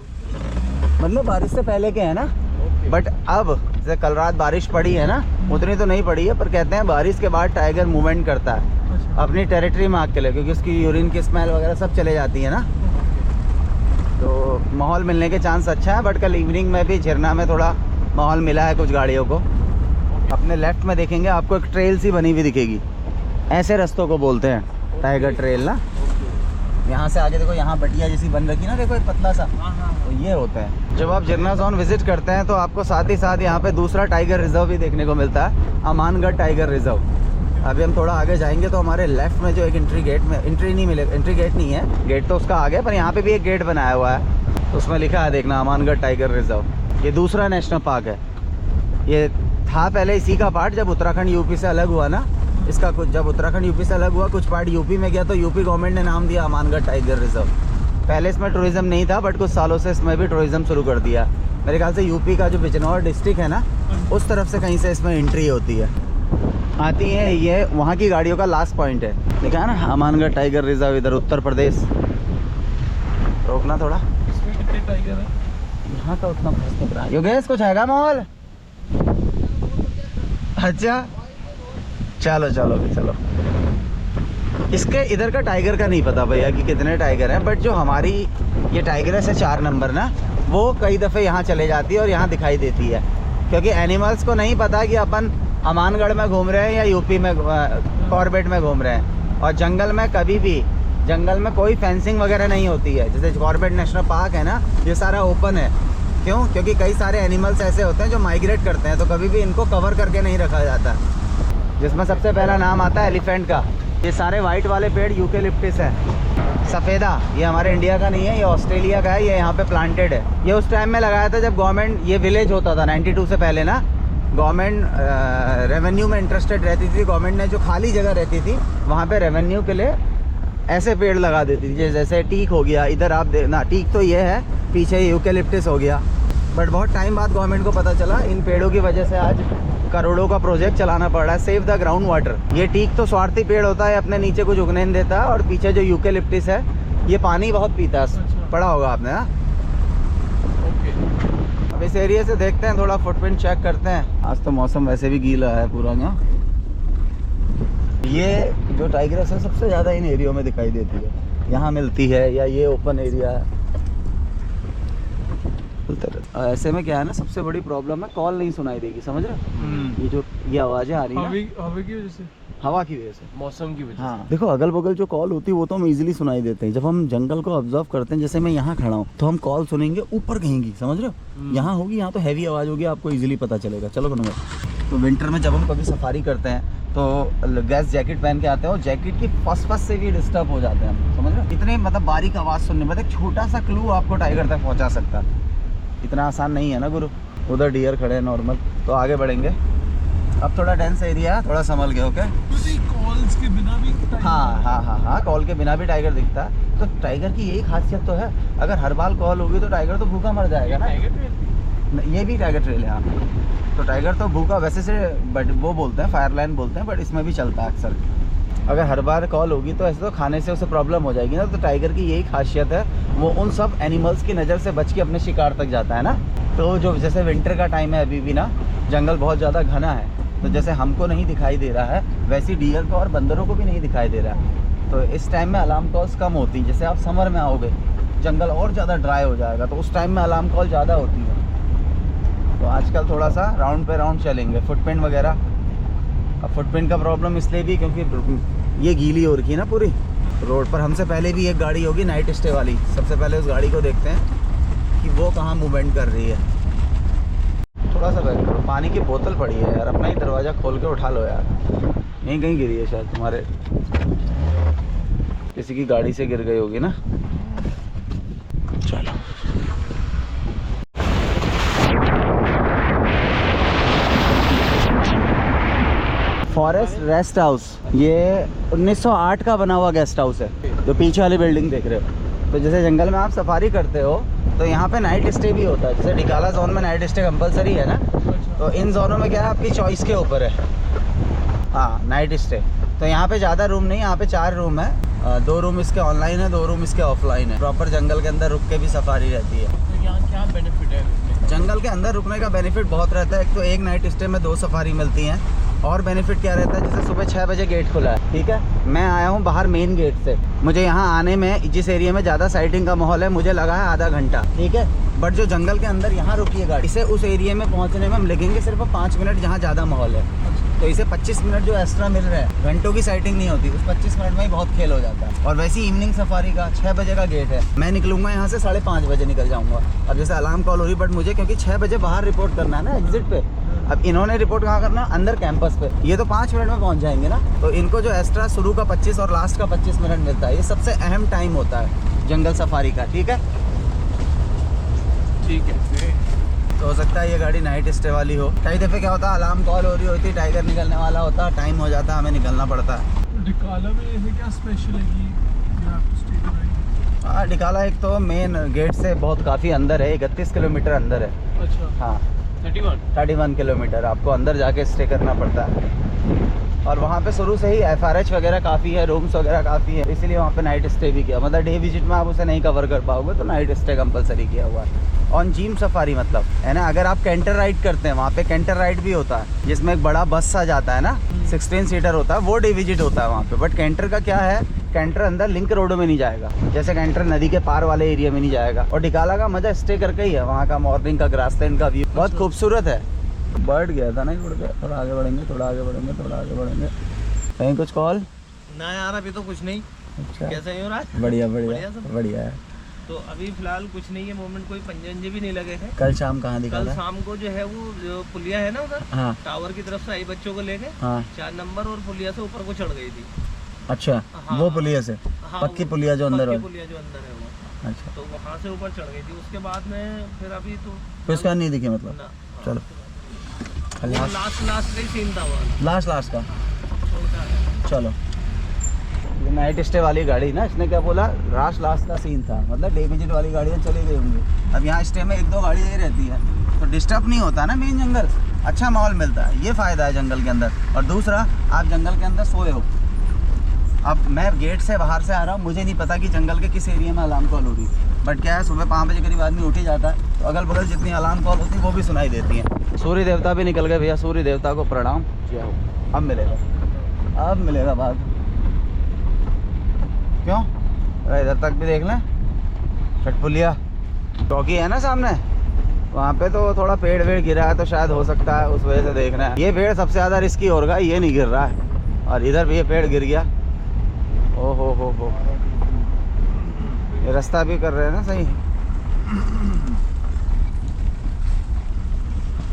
मतलब बारिश से पहले के हैं ना। बट अब जैसे कल रात बारिश पड़ी है ना, उतनी तो नहीं पड़ी है, पर कहते हैं बारिश के बाद टाइगर मूवमेंट करता है अपनी टेरिटरी मार्क के लिए, क्योंकि उसकी यूरिन की स्मेल वगैरह सब चले जाती है ना, तो माहौल मिलने के चांस अच्छा है। बट कल इवनिंग में भी झरना में थोड़ा माहौल मिला है कुछ गाड़ियों को। अपने लेफ्ट में देखेंगे आपको एक ट्रेल सी बनी हुई दिखेगी, ऐसे रास्तों को बोलते हैं टाइगर ट्रेल ना। यहाँ से आगे देखो, यहाँ बटिया जैसी बन रखी ना, देखो एक पतला सा, तो ये होता है। जब आप झरना जोन विजिट करते हैं तो आपको साथ ही साथ यहाँ पे दूसरा टाइगर रिजर्व भी देखने को मिलता है, अमानगढ़ टाइगर रिजर्व। अभी हम थोड़ा आगे जाएंगे तो हमारे लेफ्ट में जो एक एंट्री गेट में एंट्री नहीं मिलेगा, एंट्री गेट नहीं है, गेट तो उसका आगे, पर यहाँ पे भी एक गेट बनाया हुआ है, उसमें लिखा है देखना अमानगढ़ टाइगर रिजर्व। ये दूसरा नेशनल पार्क है। ये था पहले इसी का पार्ट, जब उत्तराखंड यूपी से अलग हुआ ना, इसका कुछ जब उत्तराखंड यूपी से अलग हुआ, कुछ पार्ट यूपी में गया तो यूपी गवर्नमेंट ने नाम दिया अमानगढ़ टाइगर रिजर्व। पहले इसमें टूरिज़्म नहीं था, बट कुछ सालों से इसमें भी टूरिज़्म शुरू कर दिया। मेरे ख्याल से यूपी का जो बिजनौर डिस्ट्रिक्ट है ना, उस तरफ से कहीं से इसमें एंट्री होती है, आती है। ये वहाँ की गाड़ियों का लास्ट पॉइंट है, देखा है ना, अमानगढ़ टाइगर रिजर्व, इधर उत्तर प्रदेश। रोकना थोड़ा, इसमें कितने टाइगर है? यहाँ का उतना फर्स्ट दिख रहा है। योगेश कुछ हैगा माहौल? अच्छा चलो चलो चलो। इसके इधर का टाइगर का नहीं पता भैया कि कितने टाइगर हैं, बट जो हमारी ये टाइगरस है 4 नंबर ना, वो कई दफ़े यहाँ चले जाती है और यहाँ दिखाई देती है, क्योंकि एनिमल्स को नहीं पता कि अपन अमानगढ़ में घूम रहे हैं या यूपी में कॉर्बेट में घूम रहे हैं। और जंगल में कभी भी, जंगल में कोई फेंसिंग वगैरह नहीं होती है। जैसे कॉर्बेट नेशनल पार्क है ना, ये सारा ओपन है। क्यों? क्योंकि कई सारे एनिमल्स ऐसे होते हैं जो माइग्रेट करते हैं, तो कभी भी इनको कवर करके नहीं रखा जाता। जिसमें सबसे पहला नाम आता है एलिफेंट का। ये सारे वाइट वाले पेड़ यूकेलिप्टस है। सफ़ेदा ये हमारे इंडिया का नहीं है, ये ऑस्ट्रेलिया का है, ये यहाँ पे प्लांटेड है। ये उस टाइम में लगाया था जब गवर्नमेंट, ये विलेज होता था 92 से पहले ना, गवर्नमेंट रेवेन्यू में इंटरेस्टेड रहती थी। गवर्नमेंट ने जो खाली जगह रहती थी वहाँ पे रेवेन्यू के लिए ऐसे पेड़ लगा देती थी। जैसे टीक हो गया, इधर आप देखना, टीक तो ये है, पीछे यूकेलिप्टस हो गया। बट बहुत टाइम बाद गवर्नमेंट को पता चला इन पेड़ों की वजह से आज करोड़ों का प्रोजेक्ट चलाना पड़ रहा है, सेव द ग्राउंड वाटर। ये टीक तो स्वार्थी पेड़ होता है, अपने नीचे कुछ उगने नहीं देता, और पीछे जो यूकेलिप्टस है ये पानी बहुत पीता है। अच्छा। पढ़ा पढ़ा होगा आपने ना। ओके। अब इस एरिया से देखते हैं, थोड़ा फुटप्रिंट चेक करते हैं। आज तो मौसम वैसे भी गीला है पूरा ना। ये जो टाइगरस है सबसे ज़्यादा इन एरियो में दिखाई देती है, यहाँ मिलती है, या ये ओपन एरिया है। ऐसे में क्या है ना, सबसे बड़ी प्रॉब्लम है कॉल नहीं सुनाई देगी, समझ रहे हो? ये जो ये आवाज़ें आ रही है हवा की वजह से, हवा की वजह से, मौसम की वजह हाँ। देखो अगल बगल जो कॉल होती है वो तो हम इजीली सुनाई देते हैं। जब हम जंगल को ऑब्जर्व करते हैं, जैसे मैं यहाँ खड़ा हूँ, तो हम कॉल सुनेंगे ऊपर कहीं की, समझ रहे हो? यहाँ होगी, यहाँ तो हैवी आवाज़ होगी, आपको इजीली पता चलेगा। चलो करूँगा। तो विंटर में जब हम कभी सफारी करते हैं तो गैस जैकेट पहन के आते हैं, और जैकेट की फस से भी डिस्टर्ब हो जाते हैं हम, समझ रहे हो? इतने मतलब बारीक आवाज़ सुनने में, एक छोटा सा क्लू आपको टाइगर तक पहुँचा सकता है। इतना आसान नहीं है ना गुरु। उधर डियर खड़े हैं नॉर्मल, तो आगे बढ़ेंगे। अब थोड़ा डेंस एरिया है, थोड़ा संभल गया। ओके, कॉल्स के बिना भी हाँ, कॉल के बिना भी टाइगर दिखता है। तो टाइगर की यही खासियत तो है, अगर हर बार कॉल होगी तो टाइगर तो भूखा मर जाएगा ना। ये भी टाइगर ट्रेल है यहाँ। तो टाइगर तो भूखा वैसे से, बट वो बोलते हैं फायर लाइन बोलते हैं, बट इसमें भी चलता है अक्सर। अगर हर बार कॉल होगी तो ऐसे तो खाने से उसे प्रॉब्लम हो जाएगी ना। तो टाइगर की यही खासियत है, वो उन सब एनिमल्स की नज़र से बच के अपने शिकार तक जाता है ना। तो जो जैसे विंटर का टाइम है अभी भी ना, जंगल बहुत ज़्यादा घना है, तो जैसे हमको नहीं दिखाई दे रहा है, वैसे डियर को और बंदरों को भी नहीं दिखाई दे रहा है। तो इस टाइम में अलार्म कॉल्स कम होती हैं। जैसे आप समर में आओगे, जंगल और ज़्यादा ड्राई हो जाएगा, तो उस टाइम में अलार्म कॉल ज़्यादा होती है। तो आजकल थोड़ा सा राउंड पे राउंड चलेंगे, फुटप्रिंट वगैरह। अब फुटप्रिंट का प्रॉब्लम इसलिए भी क्योंकि ये गीली हो रखी है ना पूरी रोड पर। हमसे पहले भी एक गाड़ी होगी नाइट स्टे वाली, सबसे पहले उस गाड़ी को देखते हैं कि वो कहाँ मूवमेंट कर रही है। थोड़ा सा बैठ करो, पानी की बोतल पड़ी है यार, अपना ही दरवाज़ा खोल के उठा लो यार। यहीं कहीं गिरी है शायद, तुम्हारे किसी की गाड़ी से गिर गई होगी ना। चलो फॉरेस्ट रेस्ट हाउस, ये 1908 का बना हुआ गेस्ट हाउस है, जो पीछे वाली बिल्डिंग देख रहे हो। तो जैसे जंगल में आप सफारी करते हो तो यहाँ पे नाइट स्टे भी होता है। जैसे डिकाला जोन में नाइट स्टे कंपलसरी है ना, तो इन जोनों में क्या है, आपकी चॉइस के ऊपर है। हाँ, नाइट स्टे। तो यहाँ पे ज़्यादा रूम नहीं, यहाँ पे 4 रूम है। 2 रूम इसके ऑनलाइन है, 2 रूम इसके ऑफलाइन है। प्रॉपर जंगल के अंदर रुक के भी सफारी रहती है। तो यहाँ क्या बेनिफिट है? जंगल के अंदर रुकने का बेनिफिट बहुत रहता है। एक तो एक नाइट स्टे में 2 सफारी मिलती हैं। और बेनिफिट क्या रहता है, जैसे सुबह 6 बजे गेट खुला है, ठीक है, मैं आया हूँ बाहर मेन गेट से, मुझे यहाँ आने में, जिस एरिया में ज़्यादा साइटिंग का माहौल है, मुझे लगा है आधा घंटा, ठीक है। बट जो जंगल के अंदर यहाँ रुकी है गाड़ी, इसे उस एरिया में पहुँचने में हम लगेंगे सिर्फ 5 मिनट, जहाँ ज़्यादा माहौल है। तो इसे 25 मिनट जो एक्स्ट्रा मिल रहे हैं, घंटों की साइटिंग नहीं होती, उस 25 मिनट में ही बहुत खेल हो जाता है। और वैसे ही इवनिंग सफारी का 6 बजे का गेट है, मैं निकलूंगा यहाँ से 5:30 बजे निकल जाऊँगा। अब जैसे अलार्म कॉल हो रही, बट मुझे क्योंकि 6 बजे बाहर रिपोर्ट करना है ना एग्जिट पे, अब इन्होंने रिपोर्ट कहाँ करना, अंदर कैंपस पे। ये तो 5 मिनट में पहुँच जाएंगे ना। तो इनको जो एक्स्ट्रा शुरू का 25 और लास्ट का 25 मिनट मिलता है, ये सबसे अहम टाइम होता है जंगल सफारी का। ठीक है, ठीक है। तो हो सकता है ये गाड़ी नाइट स्टे वाली हो। कई दफ़े क्या होता है, अलार्म कॉल हो रही होती है, टाइगर निकलने वाला होता है, टाइम हो जाता है, हमें निकलना पड़ता है। डिकाला में ऐसे क्या स्पेशल है कि you have to stay the night? हाँ, डिकाला एक तो मेन गेट से बहुत काफ़ी अंदर है, 31 किलोमीटर अंदर है। अच्छा, हाँ, 31 किलोमीटर आपको अंदर जाके स्टे करना पड़ता है। और वहाँ पे शुरू से ही FRH वगैरह काफ़ी है, रूम्स वगैरह काफ़ी है, इसीलिए वहाँ पे नाइट स्टे भी किया। मतलब डे विजिट में आप उसे नहीं कवर कर पाओगे, तो नाइट स्टे कंपलसरी किया हुआ है। ऑन जीम सफारी मतलब है ना, अगर आप कैंटर राइड करते हैं, वहाँ पे कैंटर राइड भी होता है, जिसमें एक बड़ा बस सा जाता है ना, 16 सीटर होता है, वो डे विजिट होता है वहाँ पे। बट कैंटर का क्या है, कैंटर अंदर लिंक रोडों में नहीं जाएगा, जैसे कैंटर नदी के पार वाले एरिया में नहीं जाएगा। और डिकाला का मजा स्टे करके ही है, वहाँ का मॉर्निंग का ग्रासलैंड का व्यू बहुत खूबसूरत है। बर्ड गया था ना, उड़ गया। थोड़ा आगे बढ़ेंगे, थोड़ा आगे बढ़ेंगे, थोड़ा आगे बढ़ेंगे। कहीं कुछ कॉल ना यार, अभी तो कुछ नहीं। अच्छा, कैसे हो राज? बढ़िया बढ़िया बढ़िया सब? बढ़िया है। तो अभी फिलहाल कुछ नहीं है, मोमेंट कोई पंजे भी नहीं लगे हैं। कल शाम कहाँ कल दिखा था? शाम को जो है वो जो पुलिया है ना उधर, हाँ टावर की तरफ से आई बच्चों को लेके हाँ, 4 नंबर और पुलिया से ऊपर को चढ़ गई थी। अच्छा, हाँ, वो पुलिया से हाँ, पक्की वो पुलिया जो अंदर पक्की है। पुलिया जो अंदर है वो, अच्छा, तो वहाँ से ऊपर चढ़ गई थी। उसके बाद में फिर अभी तो फिर उसका नहीं दिखी मतलब। ना, चलो, लास्ट का ही सीन था वहाँ। लास्ट का चलो। ये नाइट स्टे वाली गाड़ी ना, इसने क्या बोला, लास्ट का सीन था, मतलब डे विजिट वाली गाड़ियाँ चली गई होंगी। अब यहाँ स्टे में 1-2 गाड़ियाँ ही रहती है, तो डिस्टर्ब नहीं होता ना मेन जंगल, अच्छा माहौल मिलता है, ये फ़ायदा है जंगल के अंदर। और दूसरा, आप जंगल के अंदर सोए हो। अब मैं गेट से बाहर से आ रहा हूँ, मुझे नहीं पता कि जंगल के किस एरिया में अलार्म कॉल हो रही है, बट क्या है, सुबह 5 बजे करीब आदमी उठ ही जाता है, तो अगल बगल जितनी अलार्म कॉल होती है वो भी सुनाई देती हैं। सूर्य देवता भी निकल गए भैया, सूर्य देवता को प्रणाम। जय हो। अब मिलेगा बाद, क्यों? अरे इधर तक भी देख लें, चटपुलिया चौकी है ना सामने, वहाँ पे तो थोड़ा पेड़ वेड़ गिरा है, तो शायद हो सकता है उस वजह से देखना है। ये पेड़ सबसे ज़्यादा रिस्की होगा, ये नहीं गिर रहा है, और इधर भी ये पेड़ गिर गया। ओ हो, ये रास्ता भी कर रहे हैं ना सही,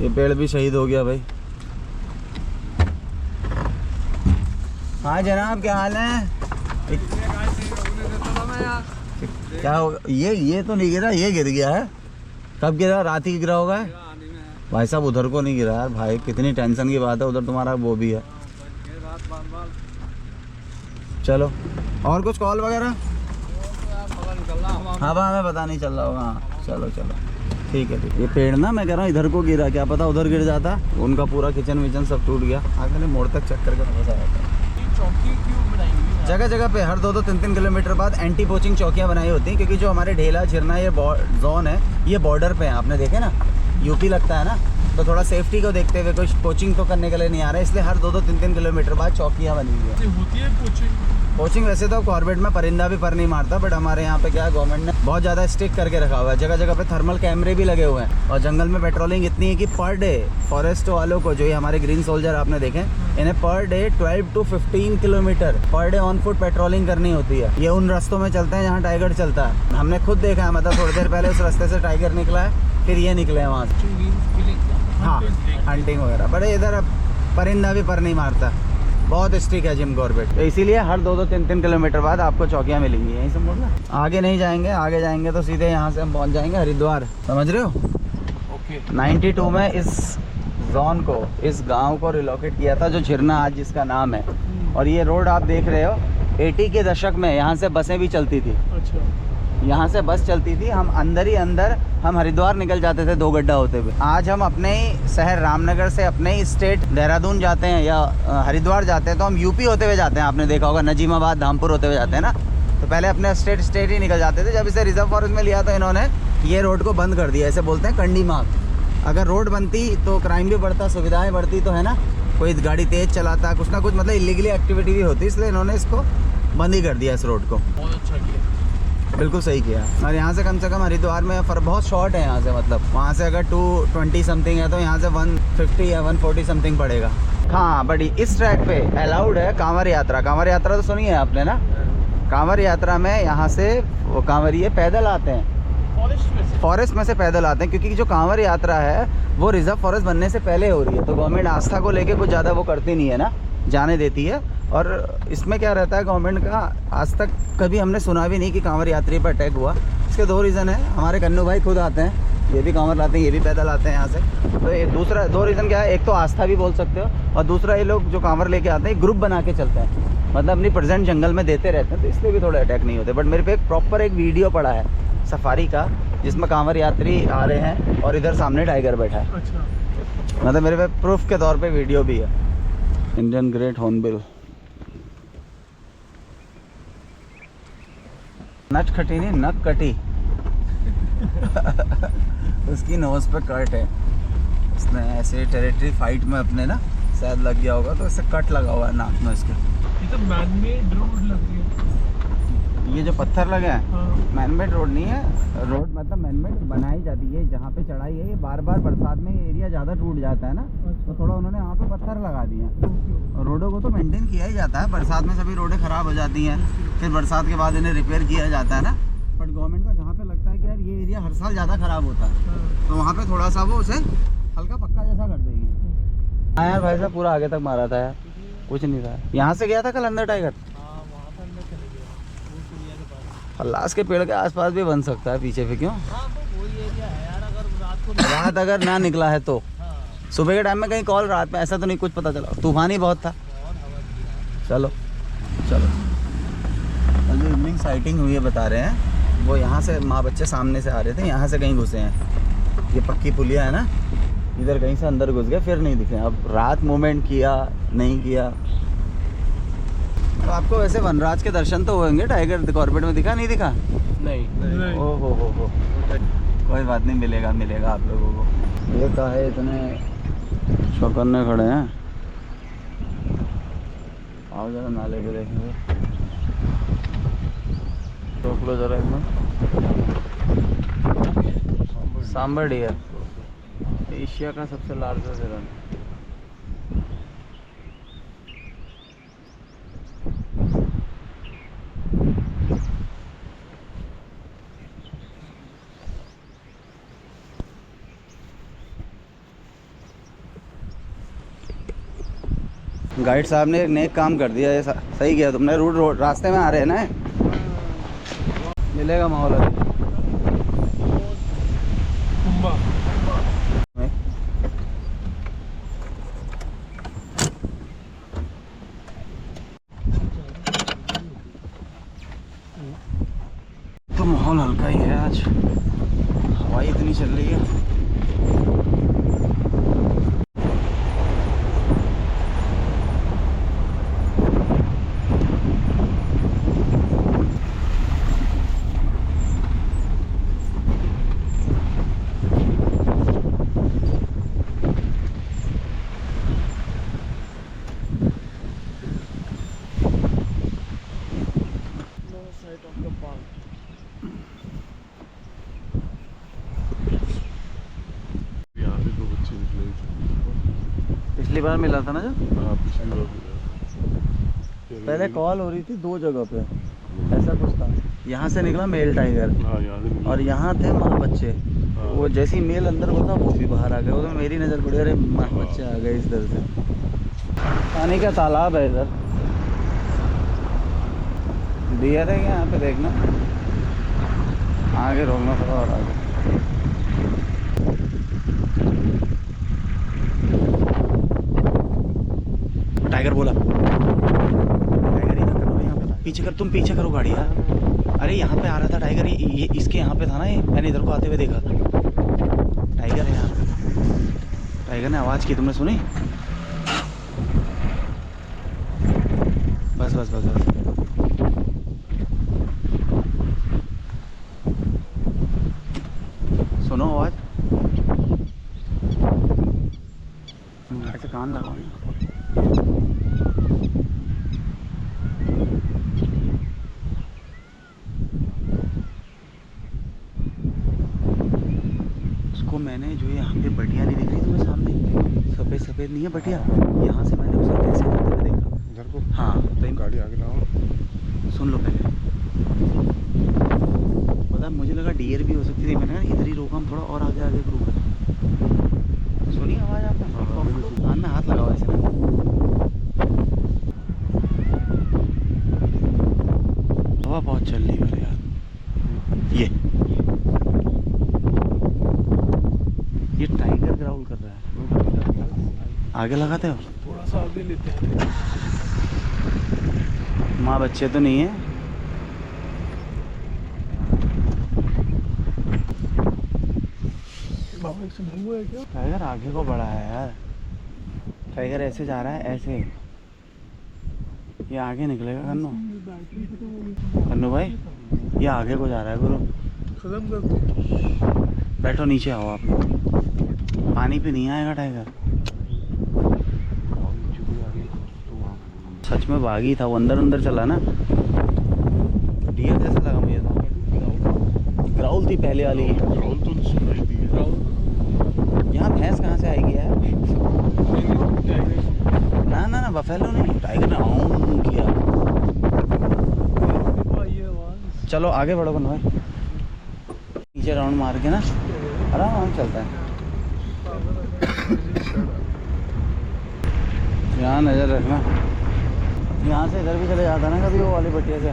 ये पेड़ भी शहीद हो गया भाई। हाँ जनाब, क्या हाल है? क्या होगा? ये तो नहीं गिरा, ये गिर गया है। कब गिरा? रात ही गिरा होगा भाई साहब, उधर को नहीं गिरा यार भाई, कितनी टेंशन की बात है, उधर तुम्हारा वो भी है। चलो, और कुछ कॉल वगैरह? हाँ हमें पता नहीं चल रहा होगा। हाँ चलो ठीक है। ये पेड़ ना, मैं कह रहा हूँ इधर को गिरा, क्या पता उधर गिर जाता, उनका पूरा किचन विचन सब टूट गया। आगे मोड़ तक चक्कर का वापस आया था। चौकी क्यों बनाई हुई है? जगह जगह पे हर 2-3 किलोमीटर बाद एंटी पोचिंग चौकियाँ बनाई होती हैं, क्योंकि जो हमारे ढेला झिरना ये जोन है, ये बॉर्डर पे है, आपने देखे ना, यूपी लगता है ना, तो थोड़ा सेफ्टी को देखते हुए कोई पोचिंग तो करने के लिए नहीं आ रहा है, इसलिए हर 2-3 किलोमीटर बाद चौकियाँ बनी हुई है। होती है कोचिंग वैसे तो कॉर्बेट में परिंदा भी पर नहीं मारता, बट हमारे यहाँ पे क्या है, गवर्नमेंट ने बहुत ज़्यादा स्ट्रिक्ट करके रखा हुआ है। जगह जगह पे थर्मल कैमरे भी लगे हुए हैं, और जंगल में पेट्रोलिंग इतनी है कि पर डे फॉरेस्ट वालों को, जो ये हमारे ग्रीन सोल्जर आपने देखे, इन्हें per day 12 to 15 kilometre per day on foot patrolling करनी होती है। ये उन रास्तों में चलते हैं जहाँ टाइगर चलता है, हमने खुद देखा है, मतलब थोड़ी देर पहले उस रास्ते से टाइगर निकला है, फिर ये निकले हैं वहाँ से। हाँ, हंटिंग वगैरह, बड़े इधर अब परिंदा भी पर नहीं मारता, बहुत स्ट्रिक्ट है जिम कॉर्बेट, तो इसीलिए हर 2-3 किलोमीटर बाद आपको चौकियाँ मिलेंगी। यहीं से मोड़ना, आगे नहीं जाएंगे, आगे जाएंगे तो सीधे यहाँ से हम पहुँच जाएंगे हरिद्वार, समझ रहे हो? ओके। 92 में इस जोन को, इस गांव को रिलोकेट किया था, जो झिरना आज जिसका नाम है। और ये रोड आप देख रहे हो, 80 के दशक में यहाँ से बसें भी चलती थी, अच्छा, यहाँ से बस चलती थी, हम अंदर ही अंदर हम हरिद्वार निकल जाते थे 2 गड्ढा होते हुए। आज हम अपने ही शहर रामनगर से अपने ही स्टेट देहरादून जाते हैं या हरिद्वार जाते हैं, तो हम यूपी होते हुए जाते हैं, आपने देखा होगा नजीमाबाद धामपुर होते हुए जाते हैं ना। तो पहले अपने स्टेट ही निकल जाते थे। जब इसे रिजर्व फॉरेस्ट में लिया तो इन्होंने ये रोड को बंद कर दिया, ऐसे बोलते हैं कंडी मार्ग। अगर रोड बनती तो क्राइम भी बढ़ता, सुविधाएँ बढ़ती, तो है ना, कोई गाड़ी तेज़ चलाता, कुछ ना कुछ मतलब इलीगली एक्टिविटी भी होती, इसलिए इन्होंने इसको बंद ही कर दिया इस रोड को। बहुत अच्छा किया, बिल्कुल सही किया। और यहाँ से कम हरिद्वार में बहुत शॉर्ट है यहाँ से, मतलब वहाँ से अगर 220 समथिंग है तो यहाँ से 150 या 140 समथिंग पड़ेगा। हाँ, बट इस ट्रैक पे अलाउड है कांवर यात्रा। कांवर यात्रा तो सुनी है आपने ना? कांवर यात्रा में यहाँ से वो कांवरिये पैदल आते हैं, फॉरेस्ट में से पैदल आते हैं, क्योंकि जो कांवड़ यात्रा है वो रिजर्व फॉरेस्ट बनने से पहले हो रही है, तो गवर्नमेंट आस्था को लेके कुछ ज़्यादा वो करती नहीं है ना, जाने देती है। और इसमें क्या रहता है, गवर्नमेंट का आज तक कभी हमने सुना भी नहीं कि कांवड़ यात्री पर अटैक हुआ। इसके 2 रीज़न है। हमारे कन्नू भाई खुद आते हैं, ये भी कांवड़ लाते हैं, ये भी पैदल आते हैं यहाँ से। तो ये दूसरा 2 रीज़न क्या है, एक तो आस्था भी बोल सकते हो, और दूसरा ये लोग जो कांवड़ लेके आते हैं ग्रुप बना के चलते हैं, मतलब अपनी प्रेजेंट जंगल में देते रहते हैं, तो इसलिए भी थोड़े अटैक नहीं होते। बट मेरे पे एक प्रॉपर एक वीडियो पड़ा है सफारी का, जिसमें कांवड़ यात्री आ रहे हैं और इधर सामने टाइगर बैठा है। अच्छा, मतलब मेरे पे प्रूफ के तौर पे वीडियो भी है। इंडियन ग्रेट हॉर्नबिल, नट खटी नहीं, नक कटी। उसकी नोज पे कट है, उसने ऐसे टेरिटरी फाइट में अपने ना शायद लग गया होगा, तो इससे कट लगा हुआ है नाक में इसके। ये तो मैन मेड रोड लग रही है। ये जो पत्थर लगे हैं हाँ, मैनमेड रोड नहीं है, रोड मतलब मैनमेड बनाई जाती है। जहाँ पे चढ़ाई है, ये बार बार बरसात में ये एरिया ज़्यादा टूट जाता है ना, तो थोड़ा उन्होंने यहाँ पे पत्थर लगा दिए हैं। और रोडों को तो मेंटेन किया ही जाता है, बरसात में सभी रोडें ख़राब हो जाती हैं, फिर बरसात के बाद इन्हें रिपेयर किया जाता है ना। बट गवर्नमेंट को जहाँ पे लगता है कि यार ये एरिया हर साल ज़्यादा ख़राब होता है, तो वहाँ पे थोड़ा सा वो उसे हल्का पक्का जैसा कर देगी। हाँ यार भाई साहब, पूरा आगे तक मारा था यार, कुछ नहीं था। यहाँ से गया था कल अंदर टाइगर, हल्लास के पेड़ के आसपास भी बन सकता है पीछे पे, क्यों? रात अगर ना निकला है तो सुबह के टाइम में कहीं कॉल, रात में ऐसा तो नहीं कुछ पता चला, तूफान ही बहुत था। चलो चलो, जो इवनिंग साइटिंग हुई है बता रहे हैं, वो यहाँ से माँ बच्चे सामने से आ रहे थे, यहाँ से कहीं घुसे हैं। ये पक्की पुलिया है ना, इधर कहीं से अंदर घुस गए, फिर नहीं दिखे। अब रात मूवमेंट किया नहीं किया। तो आपको वैसे वनराज के दर्शन तो होंगे, टाइगर कॉर्बेट में दिखा नहीं दिखा? नहीं। ओ हो, कोई बात नहीं, मिलेगा मिलेगा आप लोगों को। ये क्या है, इतने चौकन्ने खड़े हैं। आओ जरा नाले पे देखेंगे, रोक लो जरा एकदम। सांबर डियर एशिया का सबसे लार्जेस्ट हिरन। गाइड साहब ने एक नेक काम कर दिया, ये सही किया तुमने। रोड रास्ते में आ रहे हैं ना, मिलेगा माहौल अभी। कुंभा तो माहौल हल्का ही है आज, हवा इतनी चल रही है। पिछली बार मिला था ना जो, पहले कॉल हो रही थी 2 जगह पे, ऐसा कुछ था। यहाँ से निकला मेल टाइगर और यहाँ थे माँ बच्चे। वो जैसे ही मेल अंदर घुसा वो भी बाहर आ गए। वो तो मेरी नज़र पड़ी, अरे माँ बच्चे आ गए इस तरह से। पानी का तालाब है इधर, डियर है यहाँ पे, देखना आगे रोकना थोड़ा और आगे। टाइगर बोला, टाइगर इधर करो, यहाँ पे पीछे कर, तुम पीछे करो गाड़ी यार। अरे यहाँ पे आ रहा था टाइगर, ये इसके यहाँ पे था ना, ये मैंने इधर को आते हुए देखा था। टाइगर है यहाँ पे, टाइगर ने आवाज़ की, तुमने सुनी? बस बस बस बस, सुनो आवाज़, ऐसे कान लगाओ। उसको मैंने जो यहाँ पे बटिया नहीं दिख रही तुम्हें सामने, सफ़ेद सफ़ेद नहीं है बटिया, यहाँ से मैंने उसे कैसे करते हुए देखा इधर को। हाँ तो गाड़ी आगे लाओ, सुन लो पहले। पता मुझे लगा डियर भी हो सकती थी, मैंने थोड़ा और आगे आगे क्रू करें। सुनिए आवाज़ आपने? कान में हाथ लगाओ ऐसे ना। हवा बहुत चल रही है यार। ये टाइगर ग्राउल कर रहा है। आगे लगाते हो? थोड़ा सा आगे लेते हैं। माँ बच्चे तो नहीं है? बाबा से नहीं हुआ है क्या? टाइगर आगे को बढ़ा है यार। टाइगर ऐसे जा रहा है, ऐसे। ये आगे निकलेगा कन्नू। बैटरी खत्म हो गई। कन्नू भाई ये आगे को जा रहा है गुरु। खत्म कर दो। बैठो नीचे आओ आप। पानी पे नहीं आएगा टाइगर। सच में बागी था वो, अंदर अंदर चला ना। डियर जैसा लगा मुझे तो। ग्राउल थी पहले वाली। यहाँ भैंस कहाँ से आएगी यार? ना ना ना बफेलो नहीं, टाइगर ने आऊं किया। चलो आगे बढ़ो कन्नू भाई। नीचे राउंड मार के ना आराम चलता है। यहाँ नज़र रखना। यहाँ से इधर भी चले जाता ना कभी वो वाली पट्टिया से,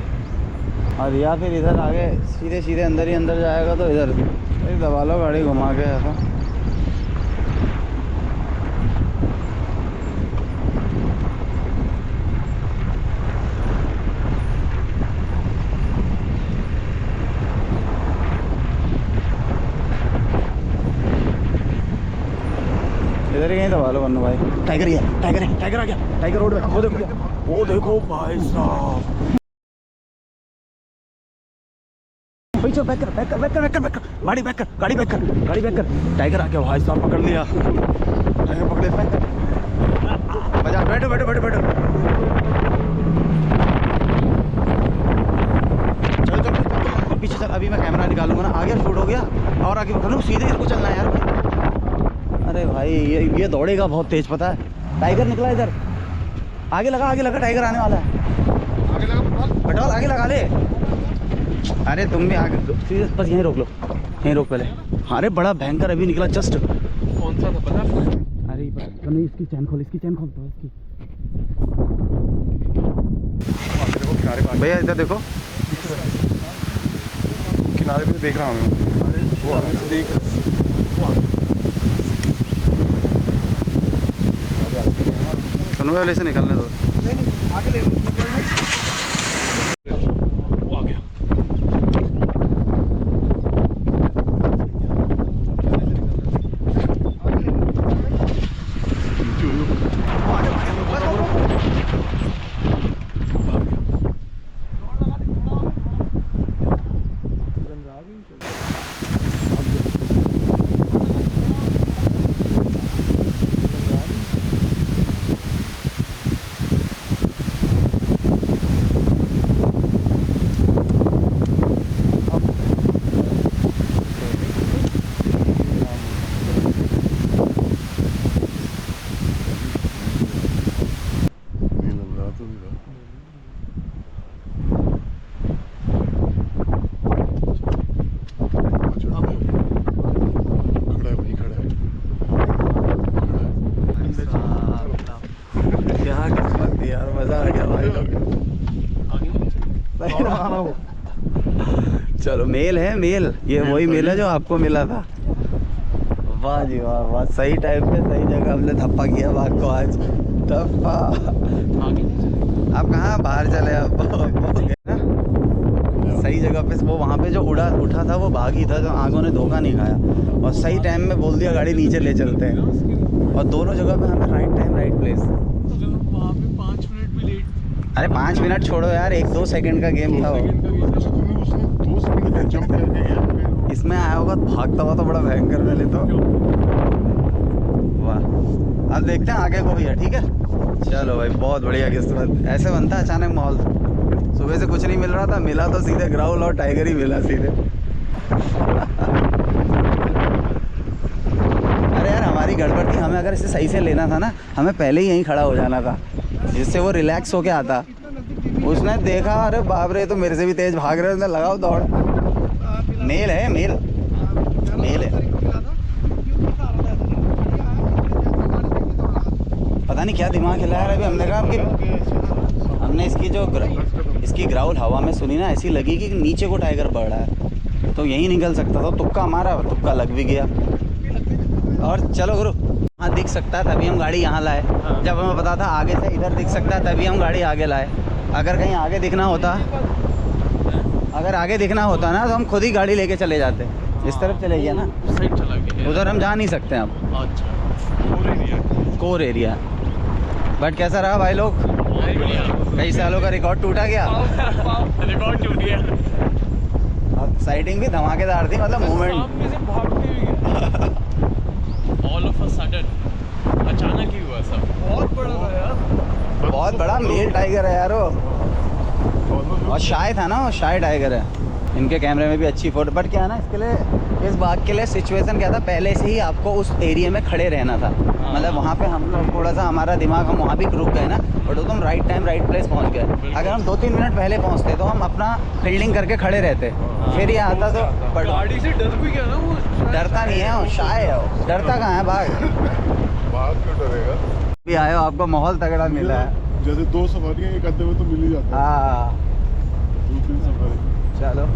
और या फिर इधर आगे सीधे सीधे अंदर ही अंदर जाएगा तो इधर दबा लो गाड़ी घुमा के ऐसा। इधर ही कहीं दबा लो कन्नू भाई। टाइगर ही है, टाइगर है, टाइगर आ गया। टाइगर रोड पे वो देखो भाई साहब। भाई चल बैक कर, बैक कर, बैक कर, बैक कर, बैक कर। गाड़ी बैक कर, गाड़ी बैक कर, गाड़ी बैक कर। टाइगर आ गया भाई साहब, पकड़ लिया। टाइगर पकड़े, बैक कर। बजा, बैठो बैठो बैठो बैठो। चल चल पीछे चल। अभी मैं कैमरा निकालूंगा ना। आ गया, शूट हो गया। और आगे कन्नू सीधे इधर को चलना है यार। अरे भाई ये दौड़ेगा बहुत तेज, पता है। टाइगर निकला इधर। आगे लगा, टाइगर आने वाला है। आगे लगा पेट्रोल, आगे लगा ले। अरे तुम भी आगे, बस यहीं रोक लो, यहीं रोक पहले। अरे बड़ा भयंकर अभी निकला जस्ट। कौन सा था पता? अरे नहीं, इसकी चैन खोल, इसकी चैन खोल तो इसकी। भैया इधर देखो, किनारे पे देख रहा हूँ मैं। वो देख कन्नू वाले से निकलने दो। आगे ले। वो आ गया। चलो मेल है, मेल। ये वही मेल है जो आपको मिला था। वाह जी वाह, वाह। सही टाइम पे सही जगह हमने धप्पा किया बाघ को आज। धप्पा। आप कहाँ बाहर चले अब? सही जगह पे वो वहाँ पे जो उठा था वो बाघ ही था, जो आगों ने धोखा नहीं खाया। और सही टाइम में बोल दिया गाड़ी नीचे ले चलते हैं। और दोनों जगह पे हमें राइट टाइम राइट प्लेस। वहाँ पे 5 मिनट भी लेट। अरे 5 मिनट छोड़ो यार, 1-2 सेकंड का गेम था वो। इसमें आया होगा भागता हुआ तो बड़ा भयंकर पहले तो। वाह। अब देखते हैं आगे को भैया, ठीक है? चलो भाई, बहुत बढ़िया किस्मत। ऐसे बनता है अचानक माहौल। सुबह से कुछ नहीं मिल रहा था, मिला तो सीधे ग्राउल और टाइगर ही मिला सीधे। अरे यार हमारी गड़बड़ थी, हमें अगर इसे सही से लेना था ना, हमें पहले ही यहीं खड़ा हो जाना था, जिससे वो रिलैक्स होके आता। उसने देखा, अरे बाप रे तो मेरे से भी तेज भाग रहे हैं, लगाओ दौड़। मेल है, मेल है। पता नहीं क्या दिमाग हिलाया है। अभी हमने कहा कि हमने इसकी जो इसकी ग्राउल हवा में सुनी ना, ऐसी लगी कि नीचे को टाइगर बढ़ रहा है, तो यही निकल सकता था। तुक्का हमारा, तुक्का लग भी गया। और चलो गुरु, हाँ दिख सकता है तभी हम गाड़ी यहाँ लाए। जब हमें पता था आगे से इधर दिख सकता है तभी हम गाड़ी आगे लाए। अगर कहीं आगे दिखना होता, अगर आगे दिखना होता ना तो हम खुद ही गाड़ी लेके चले जाते। इस तरफ चले गया ना, साइड चला गया। उधर हम जा नहीं सकते अब, अच्छा, core area. Core area. But कैसा रहा भाई लोग? कई सालों का रिकॉर्ड टूटा गया। रिकॉर्ड टूट गया। अब साइडिंग भी धमाकेदार थी, मतलब मूवमेंट। सामने से भागते हुए गया। ऑल ऑफ अ सडन अचानक ही हुआ सब। बहुत बड़ा था यार, बहुत बड़ा मेल टाइगर है यार वो, और शाय था ना, वो शाय टाइगर है। इनके कैमरे में भी अच्छी फोटो। बट क्या है ना, इसके लिए, इस बाग के लिए सिचुएशन क्या था, पहले से ही आपको उस एरिया में खड़े रहना था। मतलब वहाँ पे हम लोग थोड़ा सा, हमारा दिमाग, हम वहाँ भी रुक गए ना, बट तो हम राइट टाइम राइट प्लेस पहुँच गए। अगर हम 2-3 मिनट पहले पहुँचते तो हम अपना फील्डिंग करके खड़े रहते, फिर ये आता तो। बट गाड़ी से डर भी गया ना वो। डरता नहीं है वो, शाय है वो। डरता कहाँ है बाघ? बाघ क्यों डरेगा? भी आए हो, आपको माहौल तगड़ा मिला है। जैसे 2 सवारियां एक आधे में तो मिल ही जाता है। हाँ 2-3 सवारी चलो।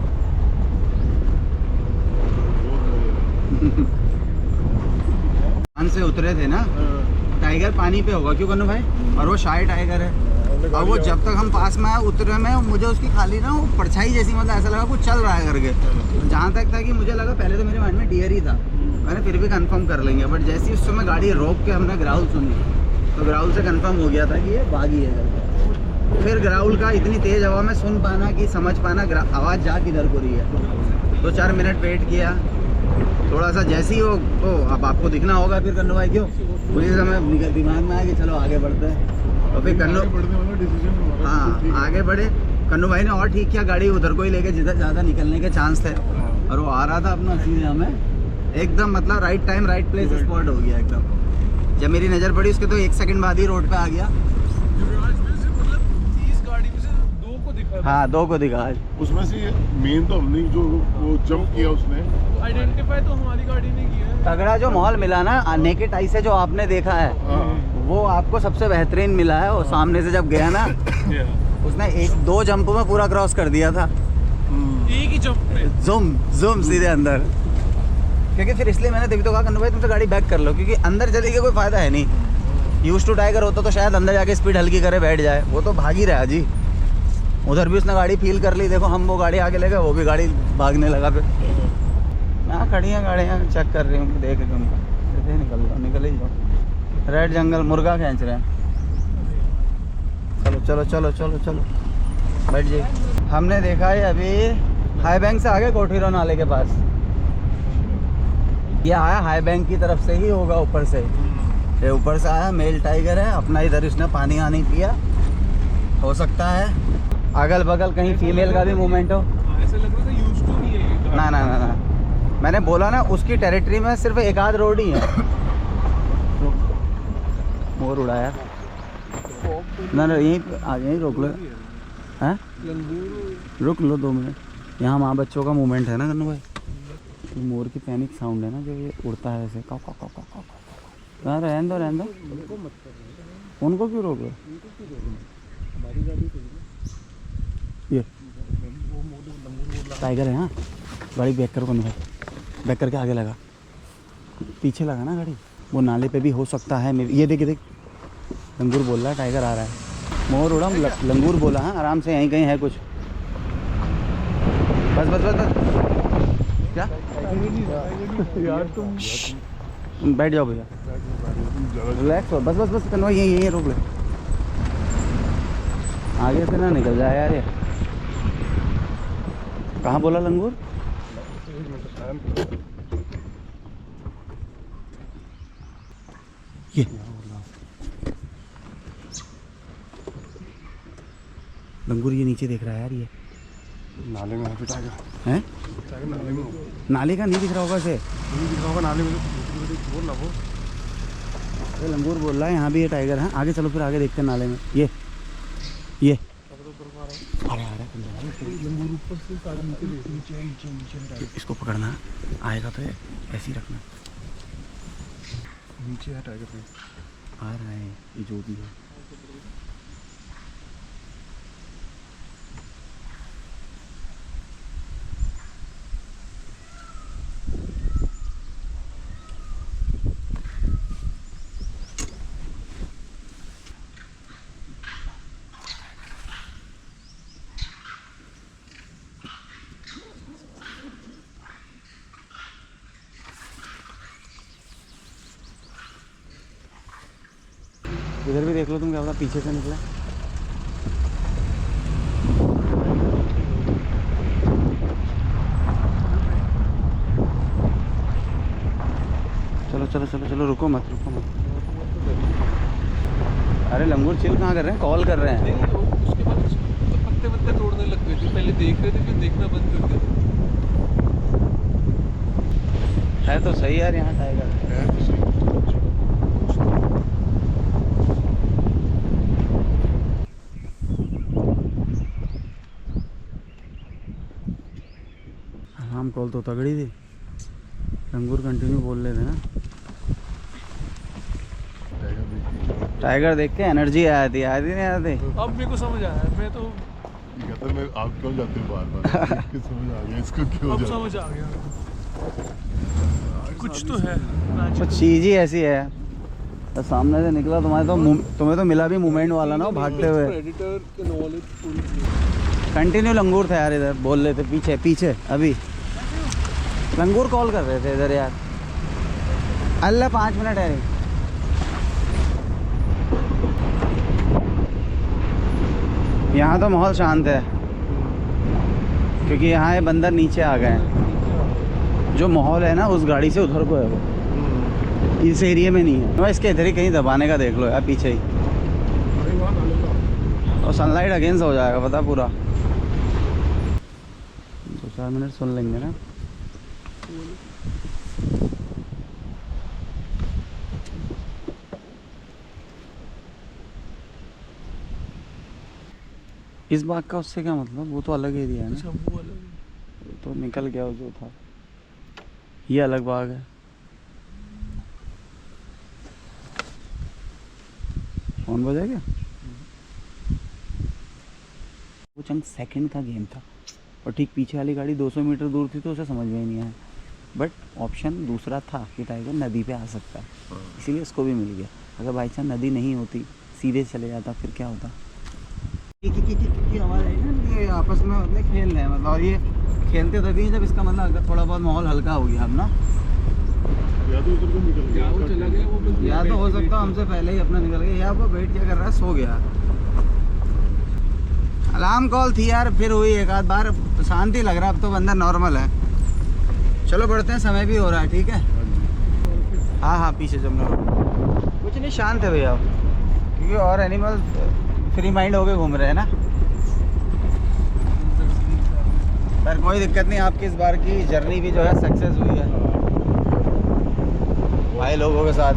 से उतरे थे ना, टाइगर पानी पे होगा, क्यों कन्नू भाई? और वो शाय टाइगर है। और वो जब तक हम पास में आए उतरे में, मुझे उसकी खाली ना वो परछाई जैसी, मतलब ऐसा लगा कुछ चल रहा है करके। जहाँ तक था कि मुझे लगा, पहले तो मेरे माइंड में डियर ही था, मैंने फिर भी कंफर्म कर लेंगे। बट जैसे ही उस समय गाड़ी रोक के हमने ग्राउल सुनी, तो ग्राउल से कंफर्म हो गया था कि ये बागी है करके। फिर ग्राउल का इतनी तेज़ हवा में सुन पाना कि समझ पाना आवाज़ जा किधर को रही है। 2-4 मिनट वेट किया, थोड़ा सा जैसी हो तो अब आपको दिखना होगा फिर कन्नू भाई, क्यों उसी समय दिमाग में आया कि चलो आगे बढ़ते हैं। और फिर कन्नू, बढ़ने वाला डिसीजन हमारा। हाँ आगे बढ़े। कन्नू भाई ने और ठीक किया, गाड़ी उधर को ही लेके जिधर ज़्यादा निकलने के चांस थे, और वो आ रहा था अपना सीधे हमें एकदम, मतलब right time right place spot हो गया एकदम। जब मेरी नज़र पड़ी उसके तो 1 सेकंड बाद ही रोड पे आ गया। युवराज में से मतलब 30 गाड़ी में से 2 को दिखा था। हाँ 2 को दिखा आज। उसमें से मेन तो हमने जो वो जंप किया उसने, आइडेंटिफाई तो हमारी गाड़ी ने किया है। तगड़ा जो माहौल मिला ना, नेकेड आई से जो आपने देखा है, वो आपको सबसे बेहतरीन मिला है। वो सामने से जब गया ना, उसने 1-2 जंप में पूरा क्रॉस कर दिया था, एक ही जंप में जूम जूम सीधे अंदर। क्योंकि फिर इसलिए मैंने तभी तो कहा कन्नू भाई तुमसे गाड़ी बैक कर लो, क्योंकि अंदर चले के कोई फ़ायदा है नहीं। यूज टू टाइगर होता तो शायद अंदर जाके स्पीड हल्की करे बैठ जाए, वो तो भाग ही रहा जी। उधर भी उसने गाड़ी फील कर ली, देखो हम वो गाड़ी आगे ले गए, वो भी गाड़ी भागने लगा। फिर यहाँ खड़ी हैं गाड़ियाँ, चेक कर रही हूँ, देख रही हूँ, निकल ही जाओ। रेड जंगल मुर्गा खींच रहे हैं। चलो चलो चलो चलो चलो बैठ जाइए। हमने देखा है अभी हाई बैंक से आगे कोठीरो नाले के पास, ये आया हाई बैंक की तरफ से ही होगा, ऊपर से। ये ऊपर से आया, मेल टाइगर है अपना, इधर इसने पानी आनी पिया, हो सकता है अगल बगल कहीं फीमेल का भी मूवमेंट हो। ऐसे लग रहा था यूज टू नहीं है ये। ना ना ना ना, मैंने बोला ना उसकी टेरिटरी में सिर्फ 1-8 रोड ही है। मोर उड़ाया ना, ना यहीं रोक लो। हैं रुक लो 2 मिनट। यहाँ माँ बच्चों का मूवमेंट है ना कन्नू भाई, मोर की पैनिक साउंड है ना, जब ये उड़ता है ऐसे काव काव काव काव काव। रहने दो रहने दो, उनको क्यों रोक रहे? ये टाइगर है। हाँ गाड़ी बैक करो कन्नू भाई, बैक करके आगे लगा, पीछे लगा ना गाड़ी, वो नाले पे भी हो सकता है। ये देख देख, लंगूर बोल रहा है टाइगर आ रहा है। मोर उड़ा, लंगूर बोला। हाँ आराम से, यहीं कहीं है कुछ। बस बस बस बस, क्या यार तुम बैठ जाओ भैया, रिलैक्स हो, बस बस बस कन्नू भाई, यहीं रोक ले, आगे से ना निकल जाए यार। ये कहाँ बोला लंगूर? ये लंगूर ये नीचे देख रहा है यार, ये नाले में है टाइगर। हैं? टाइगर नाले में होगा। नाले का नहीं दिख रहा होगा इसे, नहीं दिख रहा होगा नाले में, बोल ना वो। ये लंगूर बोल रहा है यहाँ भी ये टाइगर है। आगे चलो फिर आगे देखते हैं नाले में। ये अरे लंगूर ऊपर से सारे नीचे इसको पकड़ना, आएगा तो ऐसे ही रखना। नीचे है टाइगर में। आ रहा है ये जो भी है। इधर भी देख लो तुम, क्या पता पीछे से निकला। चलो चलो चलो चलो, रुको मत रुको मत। अरे लंगूर चिल कहाँ कर रहे हैं, कॉल कर रहे हैं। नहीं वो उसके बाद पत्ते पत्ते तोड़ने लग गए थे, पहले देख रहे थे फिर देखना बंद कर दिया। है तो सही यार यहाँ टाइगर। अलार्म कॉल तो तगड़ी थी, लंगूर कंटिन्यू बोल रहे थे ना। टाइगर देख के एनर्जी आती नहीं आती। अब मेरे को समझ आया, मैं तो ये कहता है मैं आप क्यों जाते हो बार बार, इसको समझ आ गया इसको क्यों अब जाते समझ आ गया। कुछ तो है तो चीज़ ही ऐसी है। तो सामने से निकला तुम्हें तो मिला भी मूवमेंट वाला ना, वो भागते हुए। प्रेडेटर के नॉलेज कंटिन्यू लंगूर थे यार, इधर बोल रहे थे पीछे पीछे। अभी लंगूर कॉल कर रहे थे इधर यार। अल्लाह 5 मिनट है। यहाँ तो माहौल शांत है क्योंकि यहाँ ये बंदर नीचे आ गए हैं। जो माहौल है ना उस गाड़ी से उधर को है, वो इस एरिया में नहीं है। इसके इधर ही कहीं दबाने का देख लो यार, पीछे ही। और सनलाइट अगेंस्ट हो जाएगा पता पूरा। 2-4 मिनट सुन लेंगे ना। इस बाग का उससे क्या मतलब, वो तो अलग एरिया है ना। अच्छा वो अलग है। तो निकल गया वो जो था, ये अलग बाग है। फोन बजा क्या? वो चंद सेकंड का गेम था और ठीक पीछे वाली गाड़ी 200 मीटर दूर थी तो उसे समझ में ही नहीं आया। बट ऑप्शन दूसरा था कि टाइगर नदी पे आ सकता है, इसीलिए उसको भी मिल गया। अगर बाई चांस नदी नहीं होती, सीधे चले जाता, फिर क्या होता। आवाज़ आई ना, ये आपस में मतलब खेल रहे हैं, मतलब। और ये खेलते तभी जब इसका मतलब अगर थोड़ा बहुत माहौल हल्का हो गया अब ना। या तो उधर को निकल गया, वो चला गया, वो बस या तो हो सकता है हमसे पहले ही अपना निकल गया, या वो वेट क्या कर रहा है, सो गया। अलार्म कॉल थी यार, फिर हुई एक आध बार, शांति लग रहा है। अब तो बंदा नॉर्मल है। चलो बढ़ते हैं, समय भी हो रहा है। ठीक है, हाँ हाँ पीछे जमना। कुछ नहीं, शांत है भैया, क्योंकि और एनिमल फ्री माइंड होके घूम रहे हैं ना। पर कोई दिक्कत नहीं, आपकी इस बार की जर्नी भी जो है सक्सेस हुई है भाई लोगों के साथ।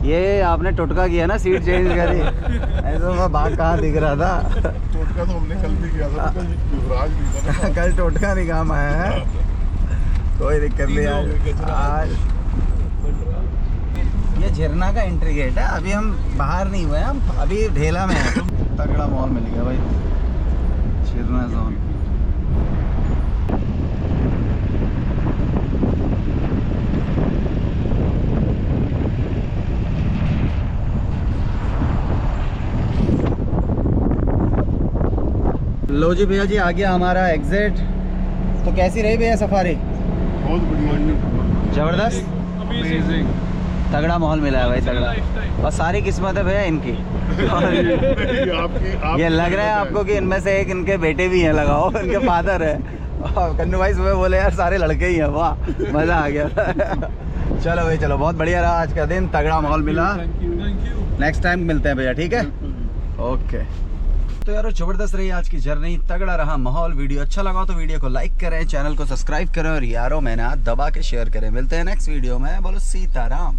ये आपने टुटका किया ना, सीट चेंज करी। ऐसे तो बाग कहाँ दिख रहा था। टोटका तो हमने कल भी किया था, कल युवराज भी था ना। कल टोटका नहीं काम आया है, कोई दिक्कत नहीं। आज ये झरना का एंट्री गेट है, अभी हम बाहर नहीं हुए हैं, हम अभी ढेला में हैं। तगड़ा मॉल मिल गया भाई, झरना जोन। लो जी भैया जी, आ गया हमारा एग्जिट। तो कैसी रही भैया सफारी? बहुत बढ़िया, जबरदस्त, अमेजिंग, तगड़ा माहौल मिला है भाई, तगड़ा। और सारी किस्मत है भैया इनकी। ये लग रहा है आपको कि इनमें से एक इनके बेटे भी हैं, लगाओ इनके फादर है। कन्नू भाई सुबह बोले यार सारे लड़के ही हैं, वाह मज़ा आ गया। चलो भाई चलो, बहुत बढ़िया रहा आज का दिन, तगड़ा माहौल मिला। Thank you. नेक्स्ट टाइम मिलते हैं भैया, ठीक है, ओके। तो यारो जबरदस्त रही आज की जर्नी, तगड़ा रहा माहौल। वीडियो अच्छा लगा तो वीडियो को लाइक करें, चैनल को सब्सक्राइब करें और यारो मैंने दबा के शेयर करें। मिलते हैं नेक्स्ट वीडियो में। बोलो सीताराम।